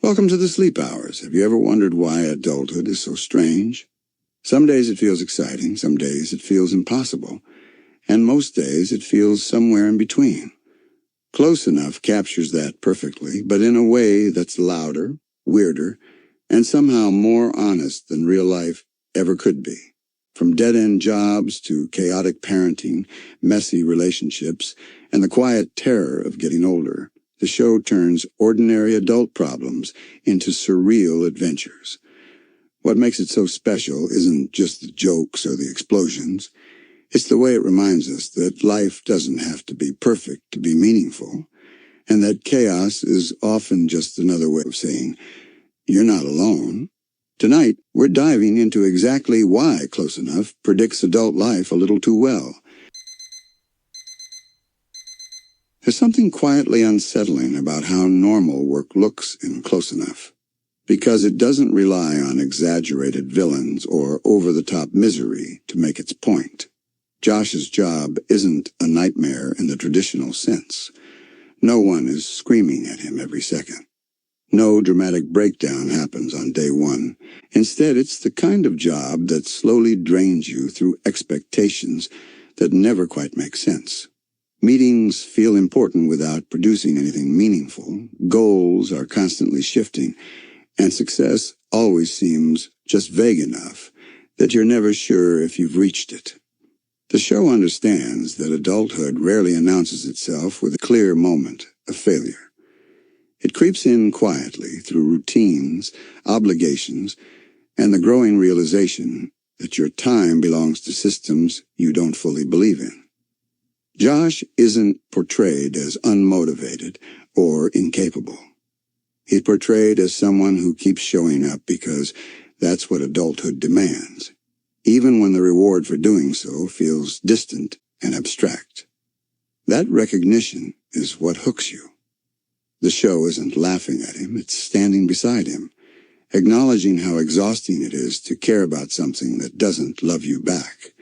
Welcome to the Sleep Hours. Have you ever wondered why adulthood is so strange? Some days it feels exciting, some days it feels impossible, and most days it feels somewhere in between. Close Enough captures that perfectly, but in a way that's louder, weirder, and somehow more honest than real life ever could be. From dead-end jobs to chaotic parenting, messy relationships, and the quiet terror of getting older, the show turns ordinary adult problems into surreal adventures. What makes it so special isn't just the jokes or the explosions. It's the way it reminds us that life doesn't have to be perfect to be meaningful, and that chaos is often just another way of saying, you're not alone. Tonight, we're diving into exactly why Close Enough predicts adult life a little too well. There's something quietly unsettling about how normal work looks in Close Enough, because it doesn't rely on exaggerated villains or over-the-top misery to make its point. Josh's job isn't a nightmare in the traditional sense. No one is screaming at him every second. No dramatic breakdown happens on day one. Instead, it's the kind of job that slowly drains you through expectations that never quite make sense. Meetings feel important without producing anything meaningful. Goals are constantly shifting, and success always seems just vague enough that you're never sure if you've reached it. The show understands that adulthood rarely announces itself with a clear moment of failure. It creeps in quietly through routines, obligations, and the growing realization that your time belongs to systems you don't fully believe in. Josh isn't portrayed as unmotivated or incapable. He's portrayed as someone who keeps showing up because that's what adulthood demands, even when the reward for doing so feels distant and abstract. That recognition is what hooks you. The show isn't laughing at him, it's standing beside him, acknowledging how exhausting it is to care about something that doesn't love you back.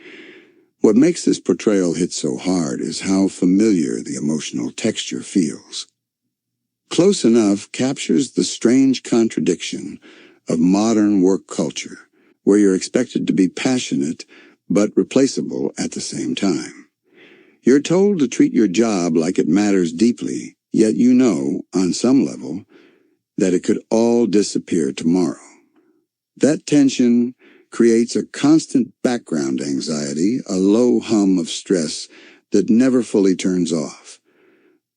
What makes this portrayal hit so hard is how familiar the emotional texture feels. Close Enough captures the strange contradiction of modern work culture, where you're expected to be passionate but replaceable at the same time. You're told to treat your job like it matters deeply, yet you know, on some level, that it could all disappear tomorrow. That tension creates a constant background anxiety, a low hum of stress that never fully turns off.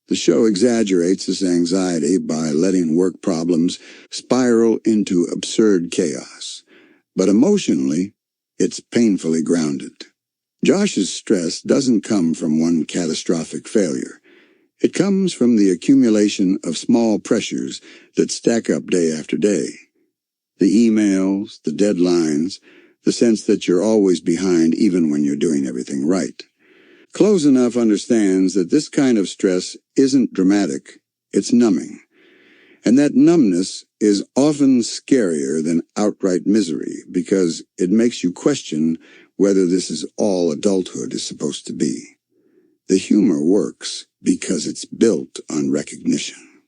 The show exaggerates this anxiety by letting work problems spiral into absurd chaos. But emotionally, it's painfully grounded. Josh's stress doesn't come from one catastrophic failure. It comes from the accumulation of small pressures that stack up day after day. The emails, the deadlines, the sense that you're always behind even when you're doing everything right. Close Enough understands that this kind of stress isn't dramatic, it's numbing. And that numbness is often scarier than outright misery because it makes you question whether this is all adulthood is supposed to be. The humor works because it's built on recognition.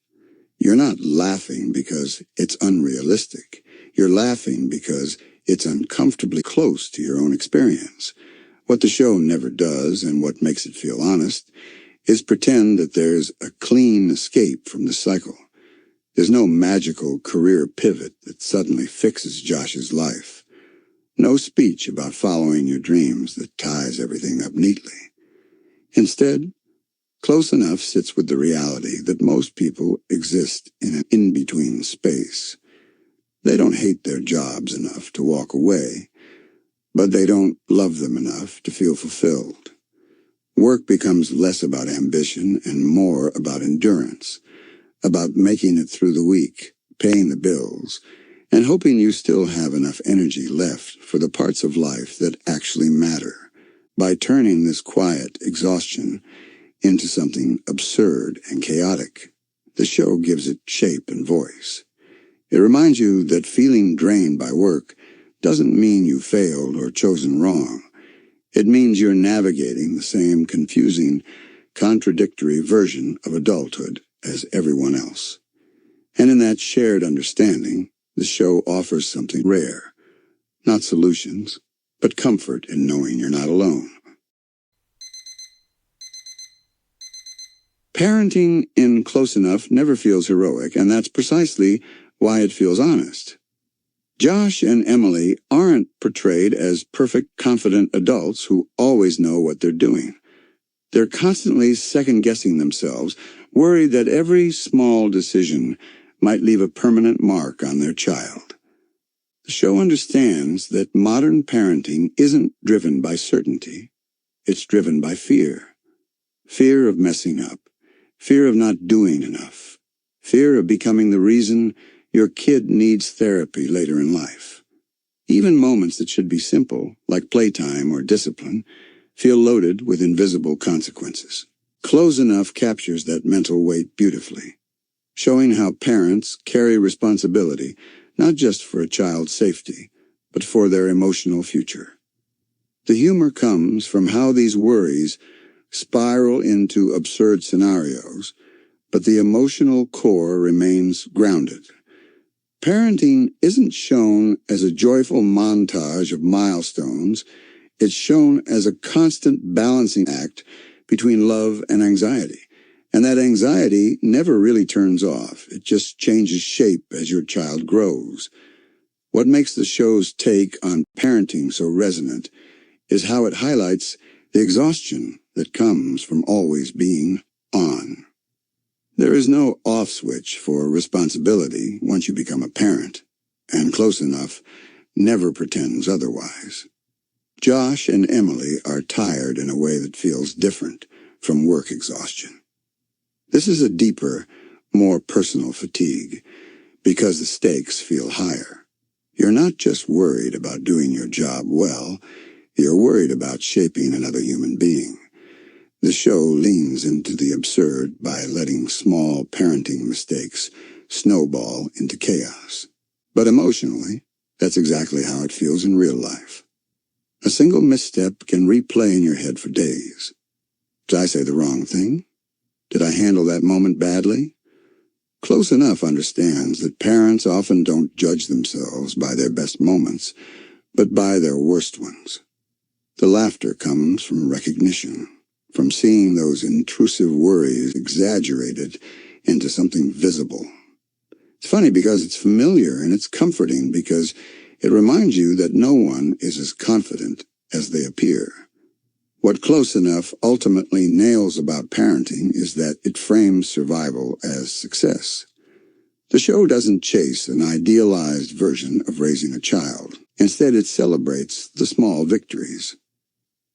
You're not laughing because it's unrealistic. You're laughing because it's uncomfortably close to your own experience. What the show never does, and what makes it feel honest, is pretend that there's a clean escape from the cycle. There's no magical career pivot that suddenly fixes Josh's life. No speech about following your dreams that ties everything up neatly. Instead, Close Enough sits with the reality that most people exist in an in-between space. They don't hate their jobs enough to walk away, but they don't love them enough to feel fulfilled. Work becomes less about ambition and more about endurance, about making it through the week, paying the bills, and hoping you still have enough energy left for the parts of life that actually matter. By turning this quiet exhaustion into something absurd and chaotic, the show gives it shape and voice. It reminds you that feeling drained by work doesn't mean you failed or chosen wrong. It means you're navigating the same confusing, contradictory version of adulthood as everyone else. And in that shared understanding, the show offers something rare. Not solutions, but comfort in knowing you're not alone. Parenting in Close Enough never feels heroic, and that's precisely why it feels honest. Josh and Emily aren't portrayed as perfect, confident adults who always know what they're doing. They're constantly second-guessing themselves, worried that every small decision might leave a permanent mark on their child. The show understands that modern parenting isn't driven by certainty. It's driven by fear. Fear of messing up. Fear of not doing enough. Fear of becoming the reason your kid needs therapy later in life. Even moments that should be simple, like playtime or discipline, feel loaded with invisible consequences. Close Enough captures that mental weight beautifully, showing how parents carry responsibility not just for a child's safety, but for their emotional future. The humor comes from how these worries spiral into absurd scenarios, but the emotional core remains grounded. Parenting isn't shown as a joyful montage of milestones. It's shown as a constant balancing act between love and anxiety. And that anxiety never really turns off. It just changes shape as your child grows. What makes the show's take on parenting so resonant is how it highlights the exhaustion that comes from always being on. There is no off switch for responsibility once you become a parent, and Close Enough never pretends otherwise. Josh and Emily are tired in a way that feels different from work exhaustion. This is a deeper, more personal fatigue, because the stakes feel higher. You're not just worried about doing your job well, you're worried about shaping another human being. The show leans into the absurd by letting small parenting mistakes snowball into chaos. But emotionally, that's exactly how it feels in real life. A single misstep can replay in your head for days. Did I say the wrong thing? Did I handle that moment badly? Close Enough understands that parents often don't judge themselves by their best moments, but by their worst ones. The laughter comes from recognition, from seeing those intrusive worries exaggerated into something visible. It's funny because it's familiar, and it's comforting because it reminds you that no one is as confident as they appear. What Close Enough ultimately nails about parenting is that it frames survival as success. The show doesn't chase an idealized version of raising a child. Instead, it celebrates the small victories.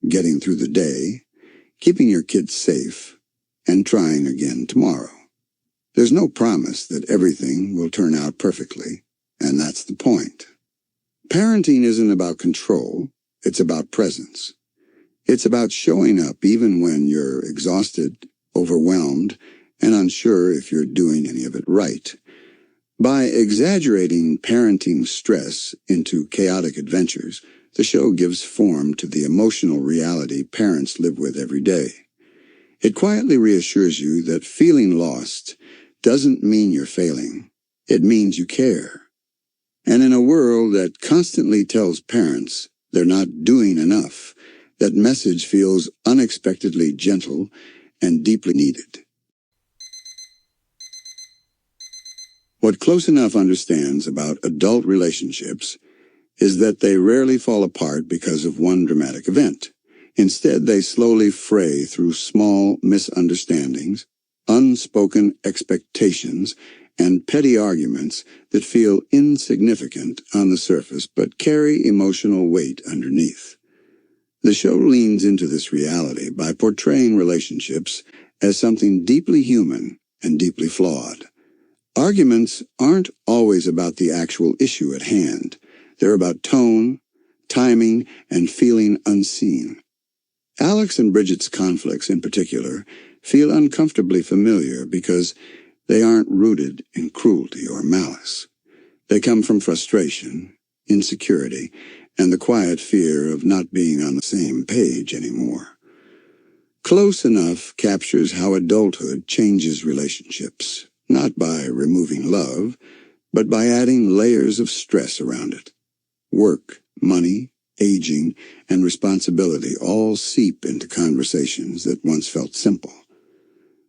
Getting through the day, keeping your kids safe, and trying again tomorrow. There's no promise that everything will turn out perfectly, and that's the point. Parenting isn't about control, it's about presence. It's about showing up even when you're exhausted, overwhelmed, and unsure if you're doing any of it right. By exaggerating parenting stress into chaotic adventures, the show gives form to the emotional reality parents live with every day. It quietly reassures you that feeling lost doesn't mean you're failing. It means you care. And in a world that constantly tells parents they're not doing enough, that message feels unexpectedly gentle and deeply needed. What Close Enough understands about adult relationships is that they rarely fall apart because of one dramatic event. Instead, they slowly fray through small misunderstandings, unspoken expectations, and petty arguments that feel insignificant on the surface but carry emotional weight underneath. The show leans into this reality by portraying relationships as something deeply human and deeply flawed. Arguments aren't always about the actual issue at hand. They're about tone, timing, and feeling unseen. Alex and Bridget's conflicts, in particular, feel uncomfortably familiar because they aren't rooted in cruelty or malice. They come from frustration, insecurity, and the quiet fear of not being on the same page anymore. Close Enough captures how adulthood changes relationships, not by removing love, but by adding layers of stress around it. Work, money, aging, and responsibility all seep into conversations that once felt simple.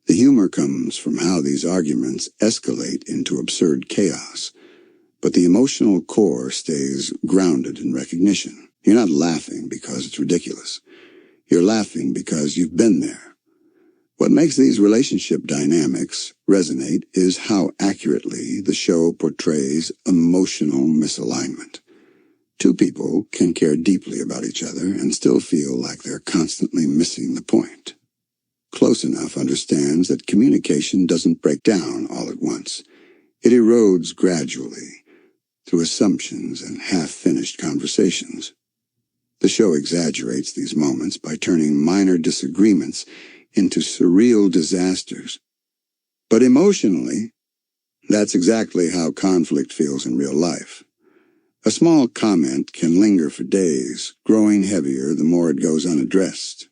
The humor comes from how these arguments escalate into absurd chaos, but the emotional core stays grounded in recognition. You're not laughing because it's ridiculous. You're laughing because you've been there. What makes these relationship dynamics resonate is how accurately the show portrays emotional misalignment. Two people can care deeply about each other and still feel like they're constantly missing the point. Close Enough understands that communication doesn't break down all at once. It erodes gradually through assumptions and half-finished conversations. The show exaggerates these moments by turning minor disagreements into surreal disasters. But emotionally, that's exactly how conflict feels in real life. A small comment can linger for days, growing heavier the more it goes unaddressed.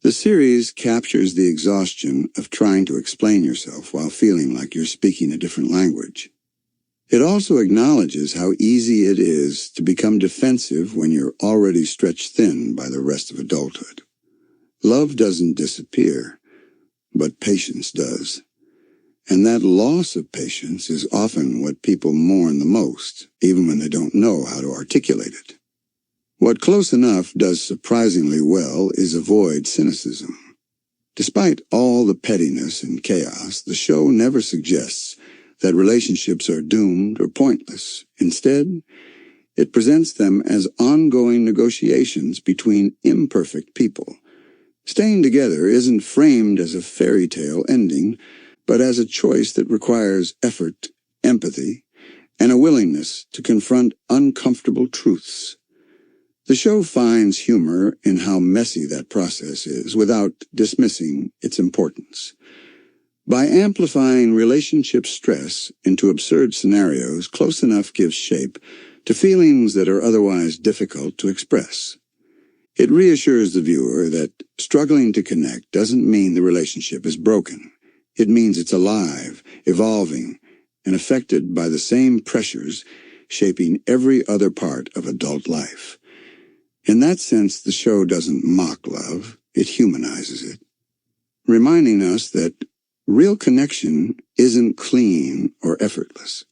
The series captures the exhaustion of trying to explain yourself while feeling like you're speaking a different language. It also acknowledges how easy it is to become defensive when you're already stretched thin by the rest of adulthood. Love doesn't disappear, but patience does. And that loss of patience is often what people mourn the most, even when they don't know how to articulate it. What Close Enough does surprisingly well is avoid cynicism. Despite all the pettiness and chaos, the show never suggests that relationships are doomed or pointless. Instead, it presents them as ongoing negotiations between imperfect people. Staying together isn't framed as a fairy tale ending, but as a choice that requires effort, empathy, and a willingness to confront uncomfortable truths. The show finds humor in how messy that process is without dismissing its importance. By amplifying relationship stress into absurd scenarios, Close Enough gives shape to feelings that are otherwise difficult to express. It reassures the viewer that struggling to connect doesn't mean the relationship is broken. It means it's alive, evolving, and affected by the same pressures shaping every other part of adult life. In that sense, the show doesn't mock love, it humanizes it, reminding us that real connection isn't clean or effortless.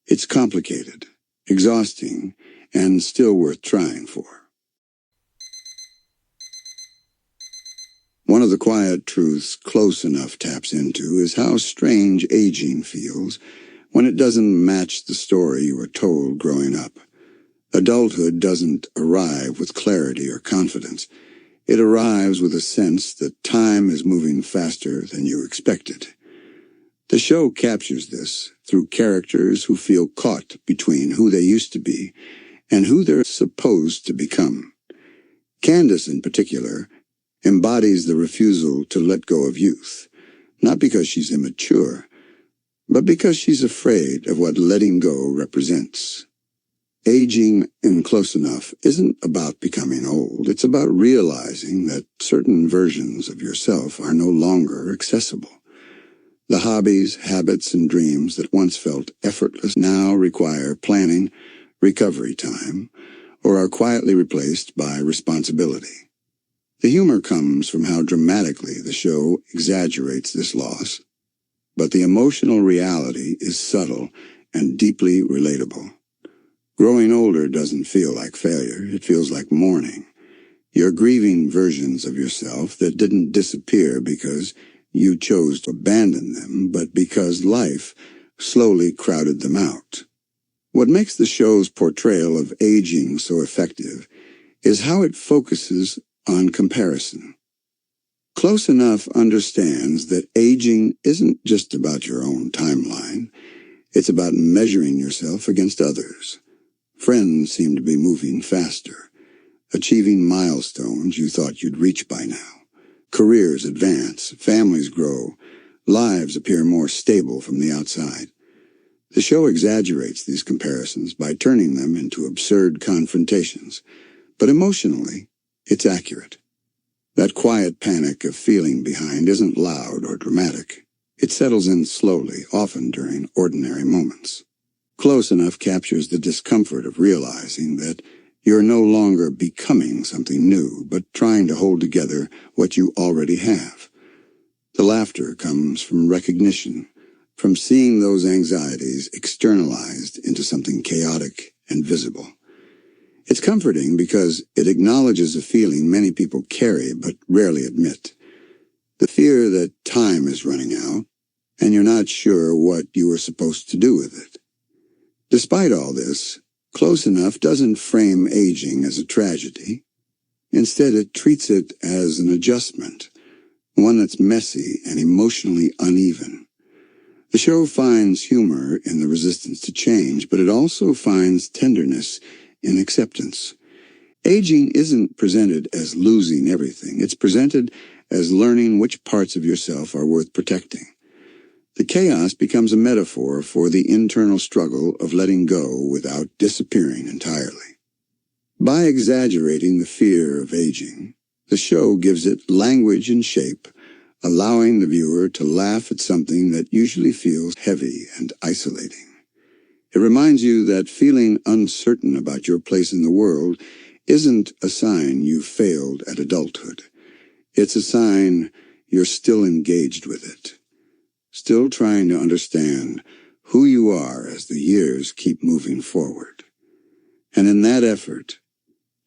It's complicated, exhausting, and still worth trying for. One of the quiet truths Close Enough taps into is how strange aging feels when it doesn't match the story you were told growing up. Adulthood doesn't arrive with clarity or confidence. It arrives with a sense that time is moving faster than you expected. The show captures this through characters who feel caught between who they used to be and who they're supposed to become. Candace, in particular, embodies the refusal to let go of youth, not because she's immature, but because she's afraid of what letting go represents. Aging in Close Enough isn't about becoming old. It's about realizing that certain versions of yourself are no longer accessible. The hobbies, habits, and dreams that once felt effortless now require planning, recovery time, or are quietly replaced by responsibility. The humor comes from how dramatically the show exaggerates this loss, but the emotional reality is subtle and deeply relatable. Growing older doesn't feel like failure, it feels like mourning. You're grieving versions of yourself that didn't disappear because you chose to abandon them, but because life slowly crowded them out. What makes the show's portrayal of aging so effective is how it focuses on comparison. Close Enough understands that aging isn't just about your own timeline. It's about measuring yourself against others. Friends seem to be moving faster, achieving milestones you thought you'd reach by now. Careers advance, families grow, lives appear more stable from the outside. The show exaggerates these comparisons by turning them into absurd confrontations, but emotionally, it's accurate. That quiet panic of feeling behind isn't loud or dramatic. It settles in slowly, often during ordinary moments. Close enough captures the discomfort of realizing that you're no longer becoming something new, but trying to hold together what you already have. The laughter comes from recognition, from seeing those anxieties externalized into something chaotic and visible. It's comforting because it acknowledges a feeling many people carry but rarely admit. The fear that time is running out, and you're not sure what you are supposed to do with it. Despite all this, Close Enough doesn't frame aging as a tragedy. Instead, it treats it as an adjustment, one that's messy and emotionally uneven. The show finds humor in the resistance to change, but it also finds tenderness in acceptance. Aging isn't presented as losing everything. It's presented as learning which parts of yourself are worth protecting. The chaos becomes a metaphor for the internal struggle of letting go without disappearing entirely. By exaggerating the fear of aging, the show gives it language and shape, allowing the viewer to laugh at something that usually feels heavy and isolating. It reminds you that feeling uncertain about your place in the world isn't a sign you've failed at adulthood. It's a sign you're still engaged with it, still trying to understand who you are as the years keep moving forward. And in that effort,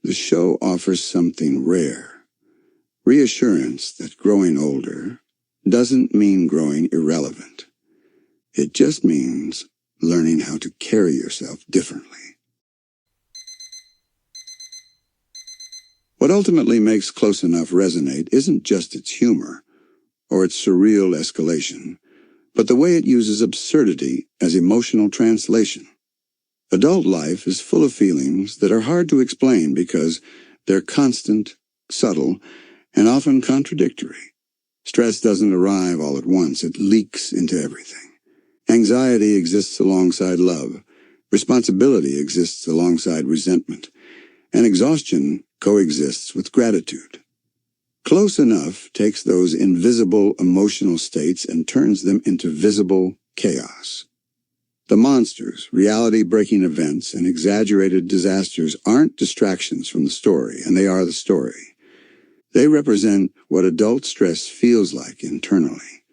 the show offers something rare: reassurance that growing older doesn't mean growing irrelevant. It just means learning how to carry yourself differently. What ultimately makes Close Enough resonate isn't just its humor or its surreal escalation, but the way it uses absurdity as emotional translation. Adult life is full of feelings that are hard to explain because they're constant, subtle, and often contradictory. Stress doesn't arrive all at once, it leaks into everything. Anxiety exists alongside love, responsibility exists alongside resentment, and exhaustion coexists with gratitude. Close Enough takes those invisible emotional states and turns them into visible chaos. The monsters, reality-breaking events, and exaggerated disasters aren't distractions from the story, and they are the story. They represent what adult stress feels like internally.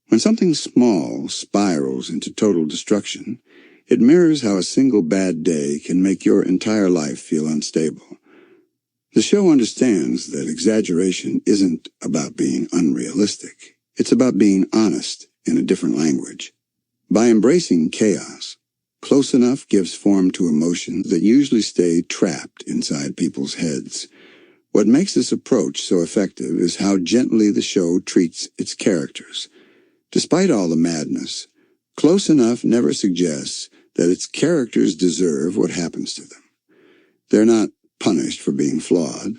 When something small spirals into total destruction, it mirrors how a single bad day can make your entire life feel unstable. The show understands that exaggeration isn't about being unrealistic. It's about being honest in a different language. By embracing chaos, Close Enough gives form to emotions that usually stay trapped inside people's heads. What makes this approach so effective is how gently the show treats its characters. Despite all the madness, Close Enough never suggests that its characters deserve what happens to them. They're not punished for being flawed.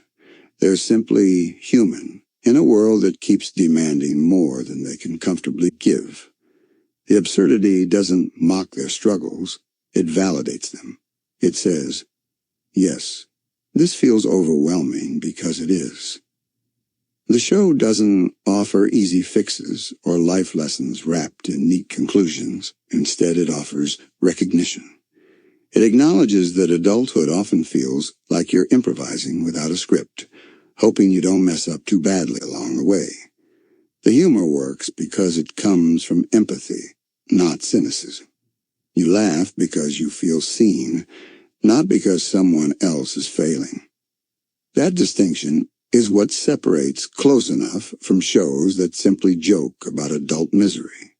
They're simply human in a world that keeps demanding more than they can comfortably give. The absurdity doesn't mock their struggles, it validates them. It says, yes, this feels overwhelming because it is. The show doesn't offer easy fixes or life lessons wrapped in neat conclusions. Instead, it offers recognition. It acknowledges that adulthood often feels like you're improvising without a script, hoping you don't mess up too badly along the way. The humor works because it comes from empathy, not cynicism. You laugh because you feel seen, not because someone else is failing. That distinction is what separates Close Enough from shows that simply joke about adult misery.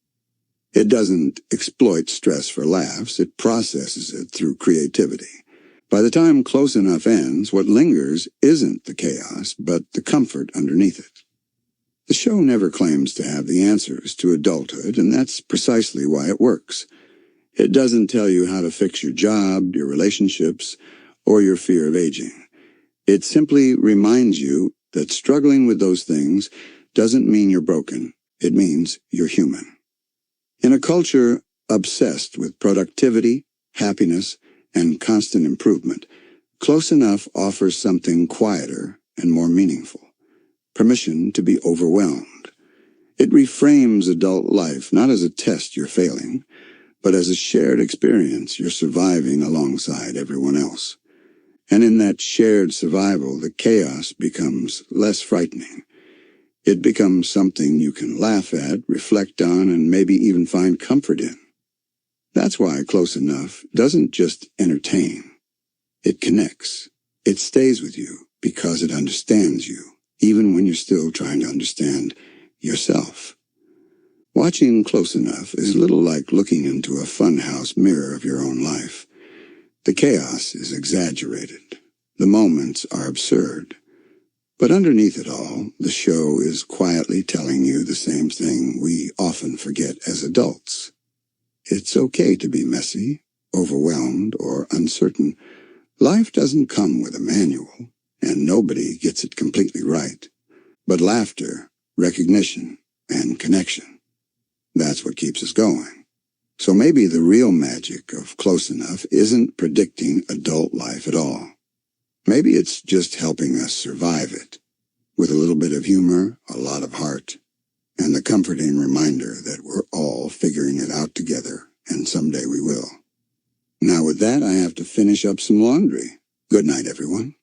It doesn't exploit stress for laughs, it processes it through creativity. By the time Close Enough ends, what lingers isn't the chaos, but the comfort underneath it. The show never claims to have the answers to adulthood, and that's precisely why it works. It doesn't tell you how to fix your job, your relationships, or your fear of aging. It simply reminds you that struggling with those things doesn't mean you're broken. It means you're human. In a culture obsessed with productivity, happiness, and constant improvement, Close Enough offers something quieter and more meaningful: permission to be overwhelmed. It reframes adult life not as a test you're failing, but as a shared experience you're surviving alongside everyone else. And in that shared survival, the chaos becomes less frightening. It becomes something you can laugh at, reflect on, and maybe even find comfort in. That's why Close Enough doesn't just entertain. It connects. It stays with you because it understands you, even when you're still trying to understand yourself. Watching Close Enough is a little like looking into a funhouse mirror of your own life. The chaos is exaggerated. The moments are absurd. But underneath it all, the show is quietly telling you the same thing we often forget as adults. It's okay to be messy, overwhelmed, or uncertain. Life doesn't come with a manual, and nobody gets it completely right. But laughter, recognition, and connection, that's what keeps us going. So maybe the real magic of Close Enough isn't predicting adult life at all. Maybe it's just helping us survive it, with a little bit of humor, a lot of heart, and the comforting reminder that we're all figuring it out together, and someday we will. Now with that, I have to finish up some laundry. Good night, everyone.